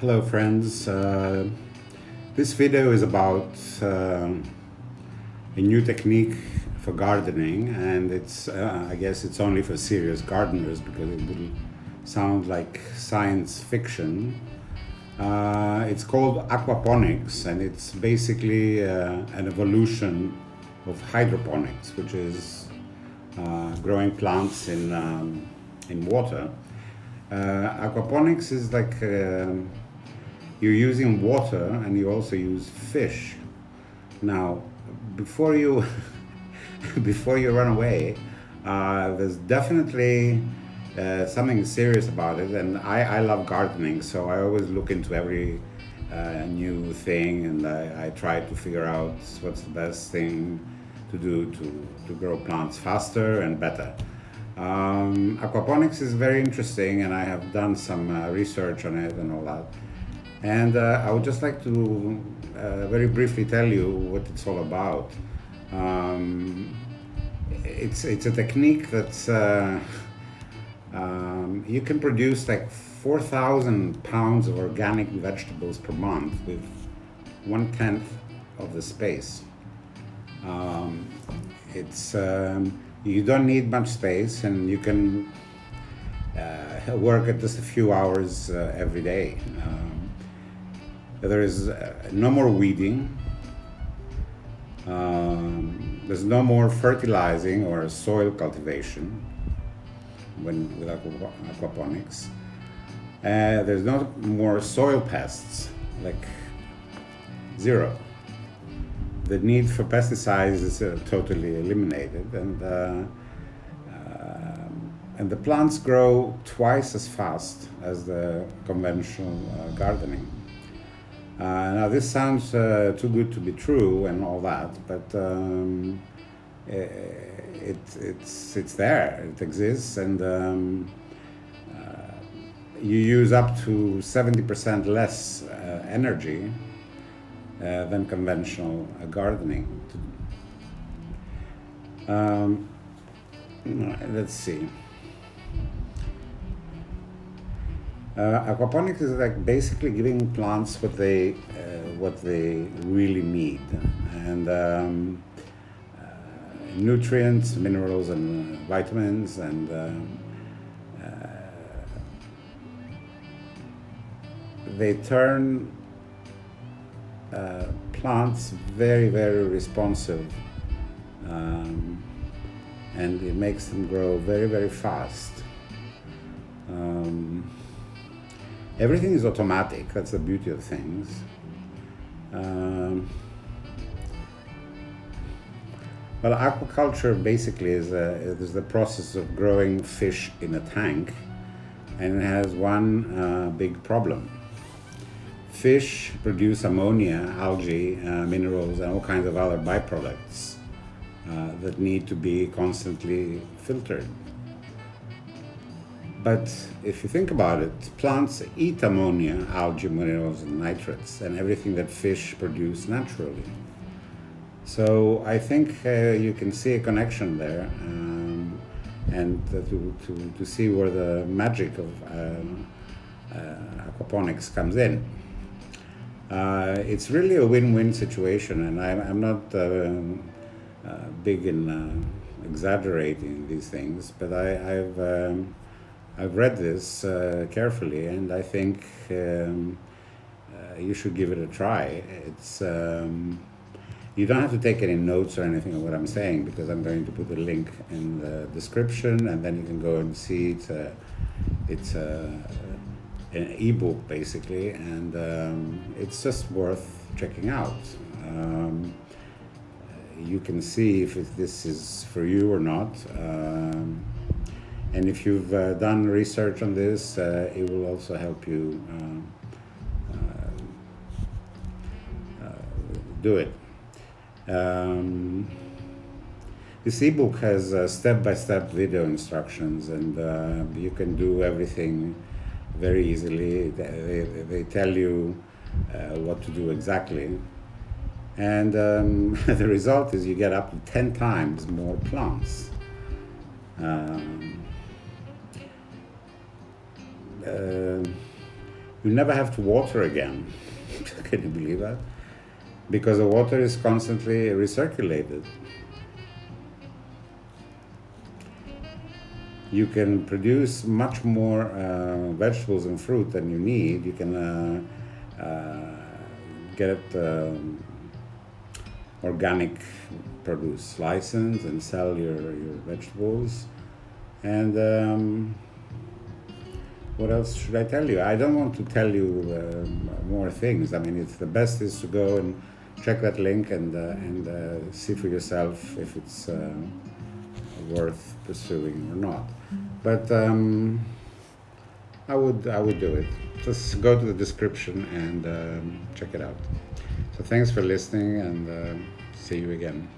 Hello friends, this video is about a new technique for gardening, and I guess it's only for serious gardeners because it will sound like science fiction. It's called aquaponics, and it's basically an evolution of hydroponics, which is growing plants in water. Aquaponics is like you're using water and you also use fish. Now, before you before you run away, there's definitely something serious about it. And I love gardening, so I always look into every new thing, and I try to figure out what's the best thing to do to grow plants faster and better. Aquaponics is very interesting, and I have done some research on it and all that. And I would just like to very briefly tell you what it's all about. It's a technique that's you can produce like 4,000 pounds of organic vegetables per month with 1/10 of the space. It's you don't need much space, and you can work at just a few hours every day. There is no more weeding. There's no more fertilizing or soil cultivation with aquaponics. There's no more soil pests, like zero. The need for pesticides is totally eliminated, and the plants grow twice as fast as the conventional gardening. Now this sounds too good to be true and all that, but it's there, it exists, and you use up to 70% less energy than conventional gardening. Let's see. Aquaponics is like basically giving plants what they really need, and nutrients, minerals, and vitamins, and they turn plants very, very responsive, and it makes them grow very, very fast. Everything is automatic. That's the beauty of things. Well, aquaculture basically is the process of growing fish in a tank, and it has one big problem. Fish produce ammonia, algae, minerals, and all kinds of other byproducts that need to be constantly filtered. But if you think about it, plants eat ammonia, algae, minerals, and nitrates, and everything that fish produce naturally. So I think you can see a connection there, and to see where the magic of aquaponics comes in. It's really a win-win situation, and I'm not big in exaggerating these things, but I've read this carefully, and I think you should give it a try. It's you don't have to take any notes or anything of what I'm saying, because I'm going to put a link in the description, and then you can go and see it. It's an eBook basically, and it's just worth checking out. You can see if this is for you or not. And if you've done research on this, it will also help you do it. This ebook has step-by-step video instructions, and you can do everything very easily. They tell you what to do exactly. And the result is you get up to 10 times more plants. You never have to water again. Can you believe that? Because the water is constantly recirculated. You can produce much more vegetables and fruit than you need. You can get organic produce license and sell your vegetables. And what else should I tell you? I don't want to tell you more things. I mean, it's the best is to go and check that link and see for yourself if it's worth pursuing or not. But I would do it. Just go to the description and check it out. So thanks for listening, and see you again.